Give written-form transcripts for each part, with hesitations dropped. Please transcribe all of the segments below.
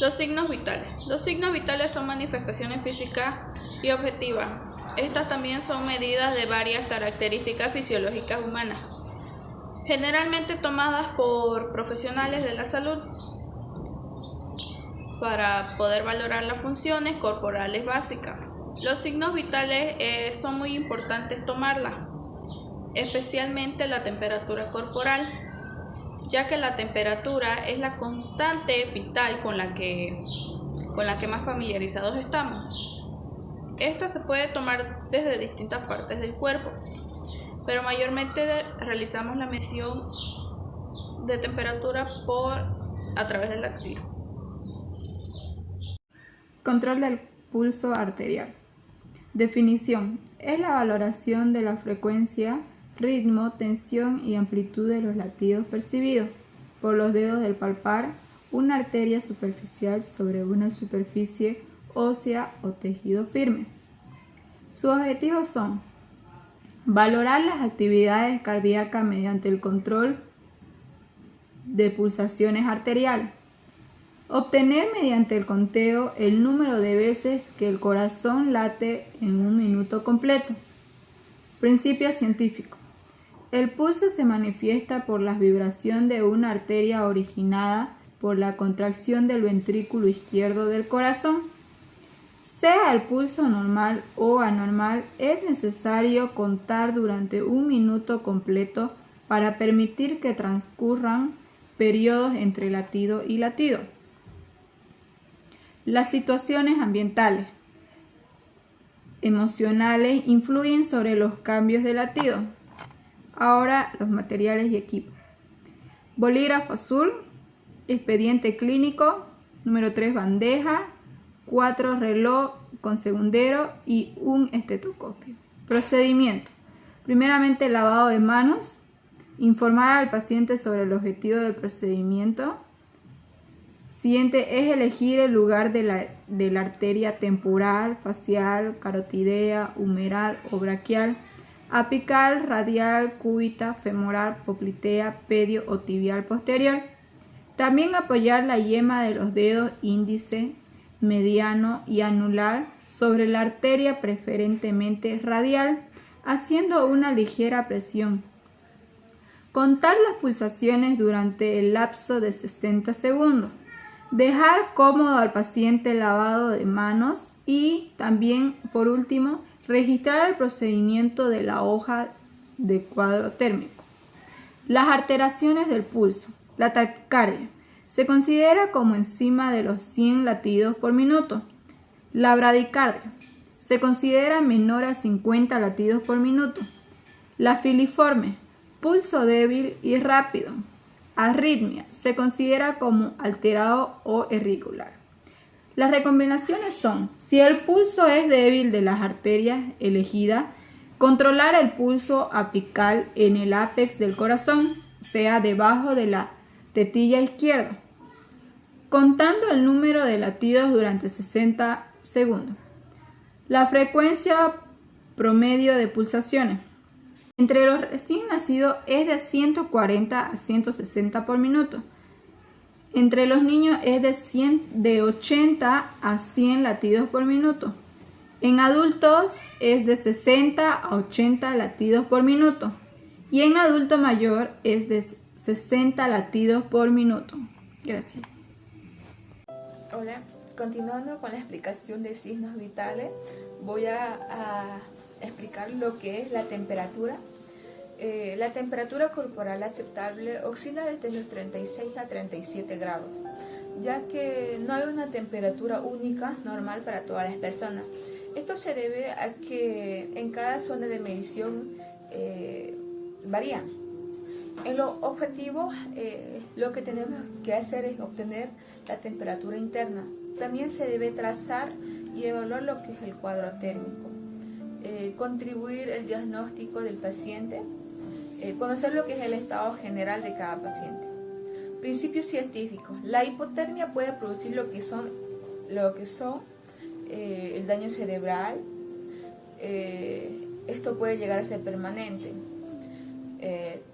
Los signos vitales. Los signos vitales son manifestaciones físicas y objetivas. Estas también son medidas de varias características fisiológicas humanas, generalmente tomadas por profesionales de la salud para poder valorar las funciones corporales básicas. Los signos vitales son muy importantes tomarlas, especialmente la temperatura corporal, ya que la temperatura es la constante vital con la que más familiarizados estamos. Esto se puede tomar desde distintas partes del cuerpo, pero mayormente realizamos la medición de temperatura a través de la axila. Control del pulso arterial. Definición: es la valoración de la frecuencia, ritmo, tensión y amplitud de los latidos percibidos por los dedos del palpar una arteria superficial sobre una superficie ósea o tejido firme. Sus objetivos son: valorar las actividades cardíacas mediante el control de pulsaciones arteriales, obtener mediante el conteo el número de veces que el corazón late en un minuto completo. Principio científico: el pulso se manifiesta por la vibración de una arteria originada por la contracción del ventrículo izquierdo del corazón. Sea el pulso normal o anormal, es necesario contar durante un minuto completo para permitir que transcurran periodos entre latido y latido. Las situaciones ambientales, emocionales influyen sobre los cambios de latido. Ahora los materiales y equipo. Bolígrafo azul, expediente clínico, número 3 bandeja, 4 reloj con segundero y un estetoscopio. Procedimiento: primeramente lavado de manos, informar al paciente sobre el objetivo del procedimiento. Siguiente es elegir el lugar de la arteria temporal, facial, carotidea, humeral o braquial, apical, radial, cúbita, femoral, poplitea, pedio o tibial posterior. También apoyar la yema de los dedos índice, mediano y anular sobre la arteria preferentemente radial, haciendo una ligera presión. Contar las pulsaciones durante el lapso de 60 segundos. Dejar cómodo al paciente lavado de manos y también, por último, registrar el procedimiento de la hoja de cuadro térmico. Las alteraciones del pulso. La taquicardia se considera como encima de los 100 latidos por minuto. La bradicardia se considera menor a 50 latidos por minuto. La filiforme, pulso débil y rápido. Arritmia se considera como alterado o irregular. Las recomendaciones son: si el pulso es débil de las arterias elegidas, controlar el pulso apical en el ápex del corazón, o sea, debajo de la tetilla izquierda, contando el número de latidos durante 60 segundos. La frecuencia promedio de pulsaciones entre los recién nacidos es de 140 a 160 por minuto. Entre los niños es de 80 a 100 latidos por minuto. En adultos es de 60 a 80 latidos por minuto. Y en adulto mayor es de 60 latidos por minuto. Gracias. Hola, continuando con la explicación de signos vitales, voy a explicar lo que es la temperatura. La temperatura corporal aceptable oscila desde los 36 a 37 grados, ya que no hay una temperatura única normal para todas las personas. Esto se debe a que en cada zona de medición varían. En los objetivos, lo que tenemos que hacer es obtener la temperatura interna. También se debe trazar y evaluar lo que es el cuadro térmico, contribuir el diagnóstico del paciente, conocer lo que es el estado general de cada paciente. Principios científicos: la hipotermia puede producir lo que son el daño cerebral. Esto puede llegar a ser permanente.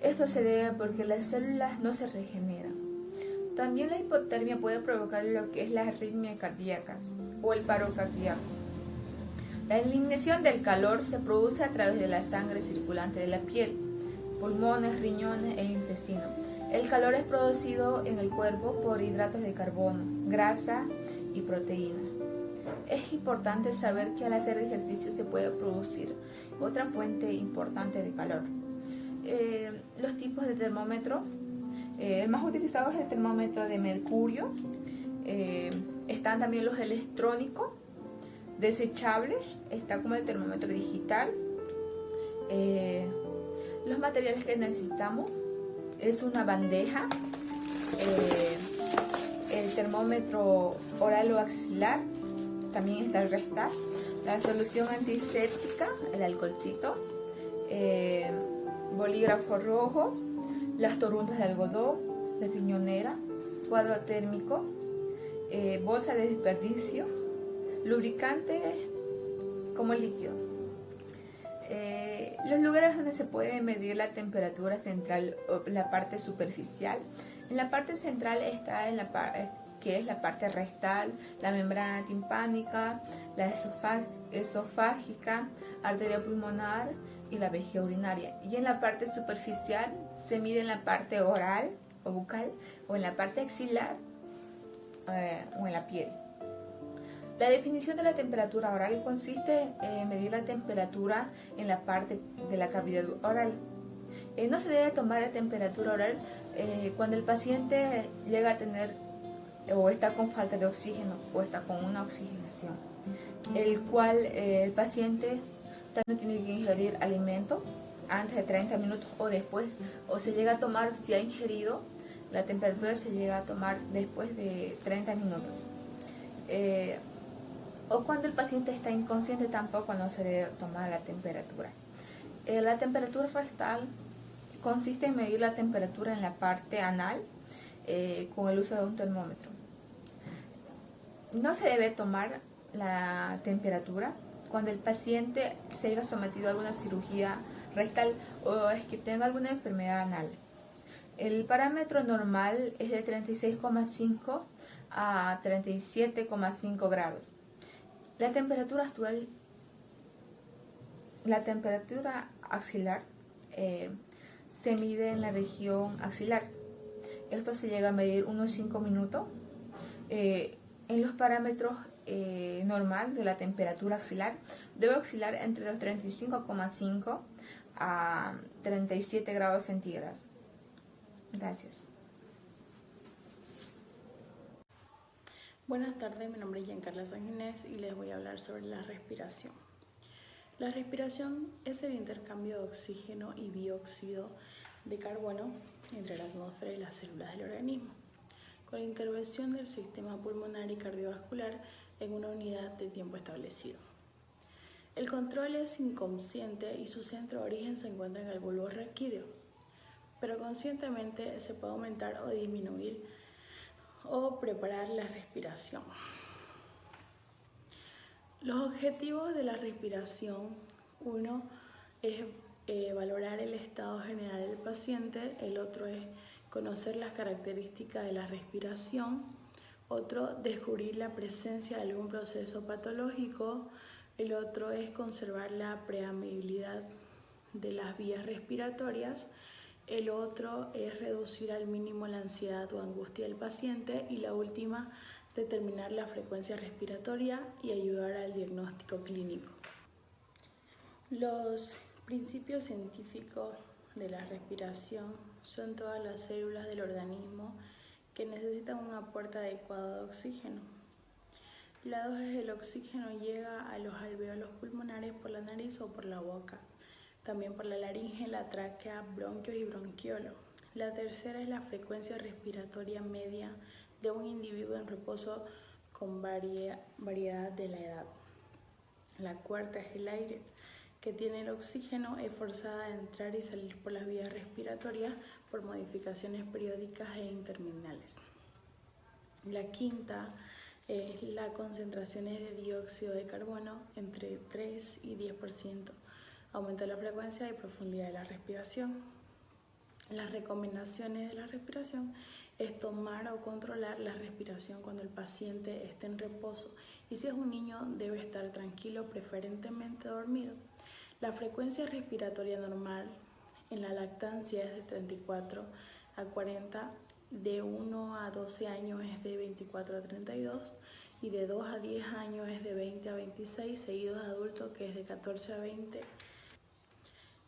Esto se debe porque las células no se regeneran. También la hipotermia puede provocar lo que es las arritmias cardíacas o el paro cardíaco. La eliminación del calor se produce a través de la sangre circulante de la piel, pulmones, riñones e intestino. El calor es producido en el cuerpo por hidratos de carbono, grasa y proteína. Es importante saber que al hacer ejercicio se puede producir otra fuente importante de calor. Los tipos de termómetro, el más utilizado es el termómetro de mercurio. Están también los electrónicos, desechables, está como el termómetro digital. Los materiales que necesitamos es una bandeja, el termómetro oral o axilar, también está el restar, la solución antiséptica, el alcoholcito, bolígrafo rojo, las torundas de algodón, la riñonera, cuadro térmico, bolsa de desperdicio, lubricante como líquido. Los lugares donde se puede medir la temperatura central o la parte superficial. En la parte central está que es la parte rectal, la membrana timpánica, la esofágica, arteria pulmonar y la vejiga urinaria. Y en la parte superficial se mide en la parte oral o bucal o en la parte axilar o en la piel. La definición de la temperatura oral consiste en medir la temperatura en la parte de la cavidad oral. No se debe tomar la temperatura oral cuando el paciente llega a tener o está con falta de oxígeno o está con una oxigenación, el cual el paciente tanto tiene que ingerir alimento antes de 30 minutos o después, o se llega a tomar, si ha ingerido, la temperatura se llega a tomar después de 30 minutos. O cuando el paciente está inconsciente tampoco no se debe tomar la temperatura. La temperatura rectal consiste en medir la temperatura en la parte anal con el uso de un termómetro. No se debe tomar la temperatura cuando el paciente se haya sometido a alguna cirugía rectal o es que tenga alguna enfermedad anal. El parámetro normal es de 36,5 a 37,5 grados. La temperatura axilar se mide en la región axilar. Esto se llega a medir unos 5 minutos. En los parámetros normal de la temperatura axilar debe oscilar entre los 35,5 a 37 grados centígrados. Gracias. Buenas tardes, mi nombre es Giancarla Sanginés y les voy a hablar sobre la respiración. La respiración es el intercambio de oxígeno y dióxido de carbono entre la atmósfera y las células del organismo, con la intervención del sistema pulmonar y cardiovascular en una unidad de tiempo establecido. El control es inconsciente y su centro de origen se encuentra en el bulbo raquídeo, pero conscientemente se puede aumentar o disminuir o preparar la respiración. Los objetivos de la respiración: uno es valorar el estado general del paciente, el otro es conocer las características de la respiración, otro descubrir la presencia de algún proceso patológico, el otro es conservar la permeabilidad de las vías respiratorias, el otro es reducir al mínimo la ansiedad o angustia del paciente y la última, determinar la frecuencia respiratoria y ayudar al diagnóstico clínico. Los principios científicos de la respiración son todas las células del organismo que necesitan un aporte adecuado de oxígeno. La dosis del oxígeno llega a los alvéolos pulmonares por la nariz o por la boca, también por la laringe, la tráquea, bronquios y bronquiolo. La tercera es la frecuencia respiratoria media de un individuo en reposo con variedad de la edad. La cuarta es el aire, que tiene el oxígeno, es forzada a entrar y salir por las vías respiratorias por modificaciones periódicas e interminales. La quinta es la concentración de dióxido de carbono entre 3 y 10%. Aumenta la frecuencia y profundidad de la respiración. Las recomendaciones de la respiración es tomar o controlar la respiración cuando el paciente esté en reposo, y si es un niño debe estar tranquilo, preferentemente dormido. La frecuencia respiratoria normal en la lactancia es de 34 a 40, de 1 a 12 años es de 24 a 32 y de 2 a 10 años es de 20 a 26, seguidos de adultos que es de 14 a 20.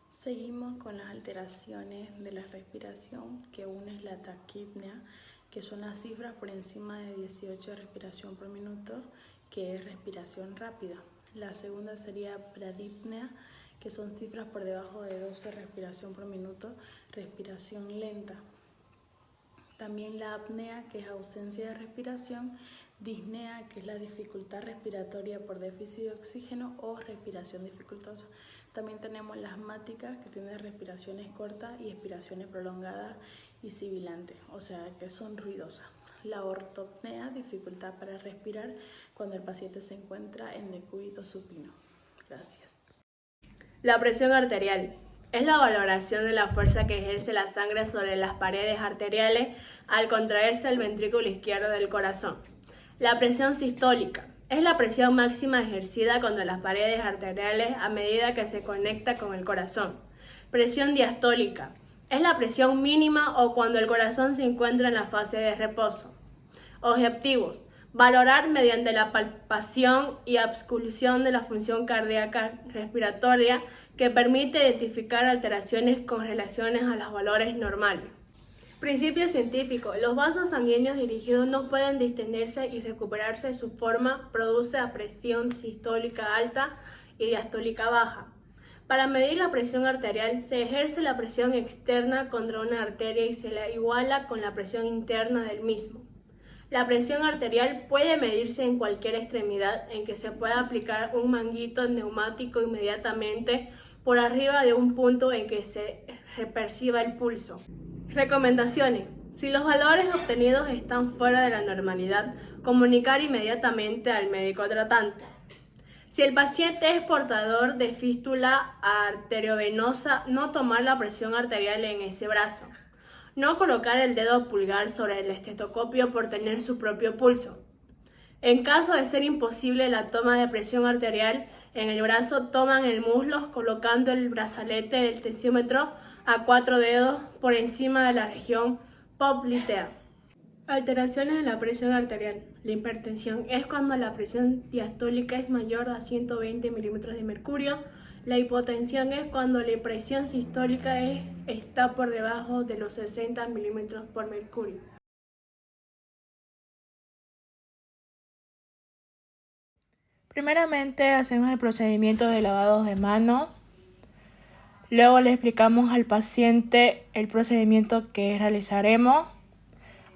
Seguimos con las alteraciones de la respiración, que una es la taquipnea, que son las cifras por encima de 18 de respiración por minuto, que es respiración rápida. La segunda sería bradipnea, que son cifras por debajo de 12 respiración por minuto, respiración lenta. También la apnea, que es ausencia de respiración, disnea, que es la dificultad respiratoria por déficit de oxígeno o respiración dificultosa. También tenemos la asmática, que tiene respiraciones cortas y expiraciones prolongadas y sibilantes, o sea que son ruidosas. La ortopnea, dificultad para respirar cuando el paciente se encuentra en decúbito supino. Gracias. La presión arterial es la valoración de la fuerza que ejerce la sangre sobre las paredes arteriales al contraerse el ventrículo izquierdo del corazón. La presión sistólica es la presión máxima ejercida contra las paredes arteriales a medida que se conecta con el corazón. Presión diastólica es la presión mínima o cuando el corazón se encuentra en la fase de reposo. Objetivos: valorar mediante la palpación y auscultación de la función cardíaca respiratoria que permite identificar alteraciones con relaciones a los valores normales. Principio científico: los vasos sanguíneos dirigidos no pueden distenderse y recuperarse de su forma, produce a presión sistólica alta y diastólica baja. Para medir la presión arterial se ejerce la presión externa contra una arteria y se la iguala con la presión interna del mismo. La presión arterial puede medirse en cualquier extremidad en que se pueda aplicar un manguito neumático inmediatamente por arriba de un punto en que se perciba el pulso. Recomendaciones: si los valores obtenidos están fuera de la normalidad, comunicar inmediatamente al médico tratante. Si el paciente es portador de fístula arteriovenosa, no tomar la presión arterial en ese brazo. No colocar el dedo pulgar sobre el estetoscopio por tener su propio pulso. En caso de ser imposible la toma de presión arterial en el brazo, toman el muslo colocando el brazalete del tensiómetro a 4 dedos por encima de la región poplitea. Alteraciones en la presión arterial. La hipertensión es cuando la presión diastólica es mayor a 120 milímetros de mercurio. La hipotensión es cuando la presión sistólica está por debajo de los 60 milímetros por mercurio. Primeramente hacemos el procedimiento de lavado de mano. Luego le explicamos al paciente el procedimiento que realizaremos.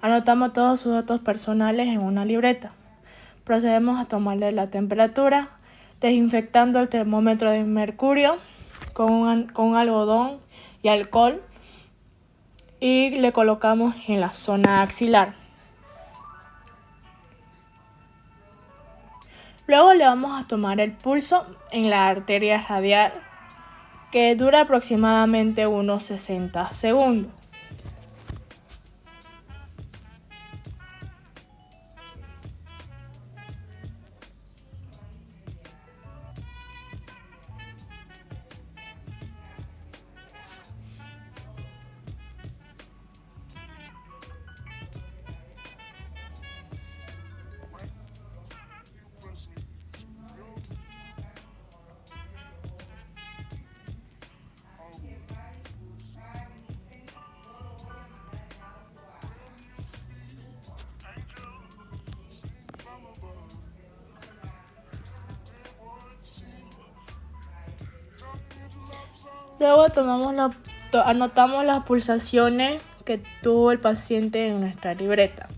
Anotamos todos sus datos personales en una libreta. Procedemos a tomarle la temperatura, desinfectando el termómetro de mercurio con algodón y alcohol y le colocamos en la zona axilar. Luego le vamos a tomar el pulso en la arteria radial, que dura aproximadamente unos 60 segundos. Luego anotamos las pulsaciones que tuvo el paciente en nuestra libreta.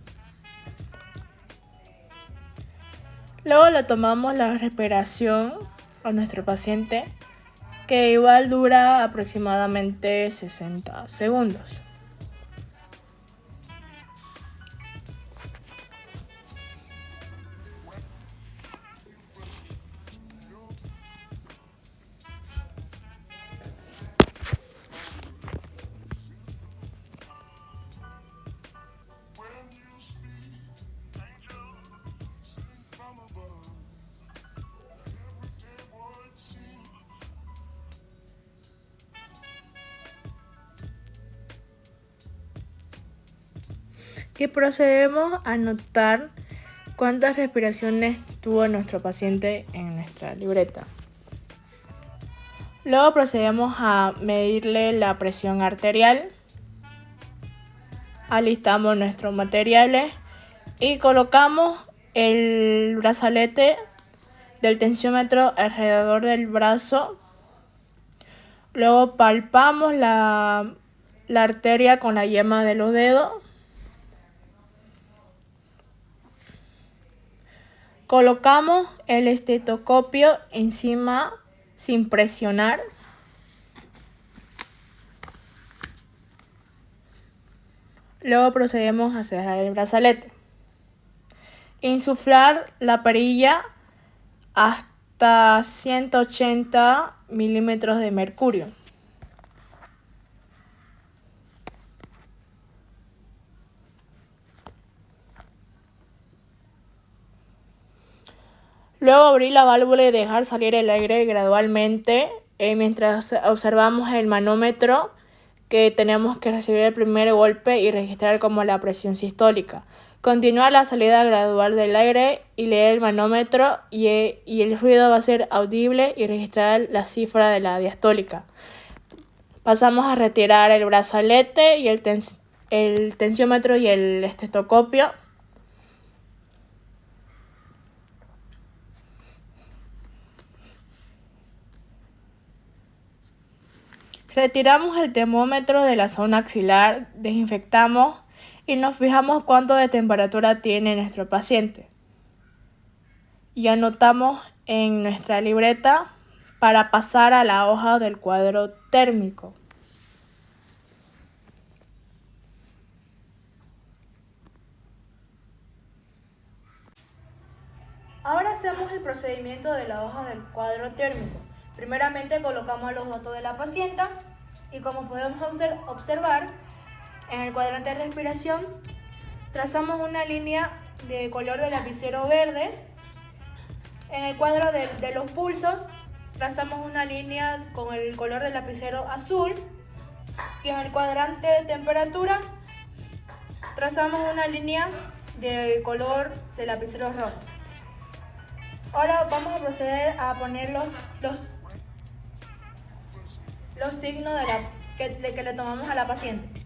Luego le tomamos la respiración a nuestro paciente, que igual dura aproximadamente 60 segundos. y procedemos a anotar cuántas respiraciones tuvo nuestro paciente en nuestra libreta. Luego procedemos a medirle la presión arterial, alistamos nuestros materiales y colocamos el brazalete del tensiómetro alrededor del brazo. Luego palpamos la arteria con la yema de los dedos. Colocamos el estetoscopio encima sin presionar. Luego procedemos a cerrar el brazalete. Insuflar la perilla hasta 180 milímetros de mercurio. Luego abrir la válvula y dejar salir el aire gradualmente mientras observamos el manómetro, que tenemos que recibir el primer golpe y registrar como la presión sistólica. Continuar la salida gradual del aire y leer el manómetro y el ruido va a ser audible y registrar la cifra de la diastólica. Pasamos a retirar el brazalete y el tensiómetro y el estetoscopio. Retiramos el termómetro de la zona axilar, desinfectamos y nos fijamos cuánto de temperatura tiene nuestro paciente. Y anotamos en nuestra libreta para pasar a la hoja del cuadro térmico. Ahora hacemos el procedimiento de la hoja del cuadro térmico. Primeramente colocamos los datos de la paciente y, como podemos observar, en el cuadrante de respiración trazamos una línea de color de lapicero verde. En el cuadro de los pulsos trazamos una línea con el color del lapicero azul y en el cuadrante de temperatura trazamos una línea de color de lapicero rojo. Ahora vamos a proceder a poner los signos de que le tomamos a la paciente.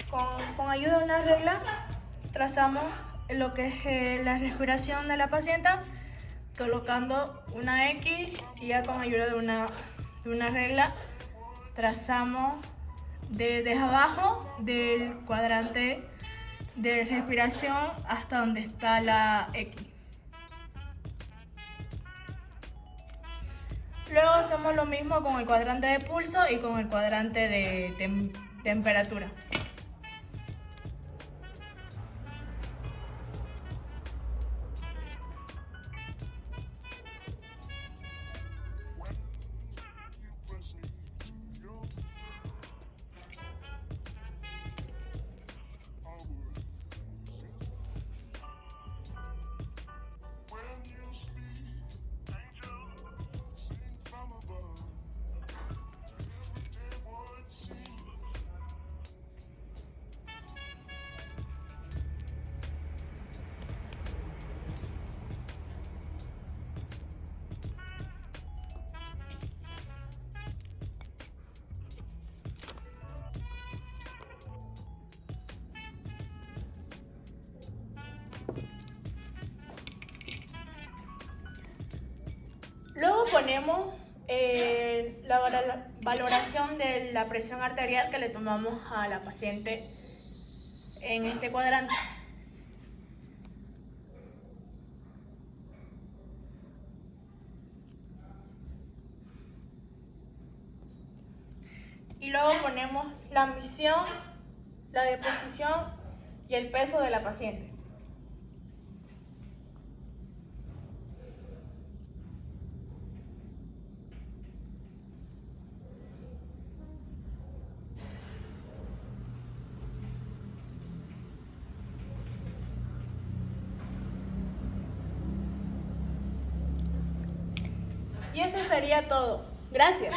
Con ayuda de una regla trazamos lo que es la respiración de la paciente, colocando una X, y ya con ayuda de una regla trazamos desde abajo del cuadrante de respiración hasta donde está la X. Luego hacemos lo mismo con el cuadrante de pulso y con el cuadrante de temperatura. Luego ponemos la valoración de la presión arterial que le tomamos a la paciente en este cuadrante. Y luego ponemos la admisión, la deposición y el peso de la paciente. Y eso sería todo. Gracias.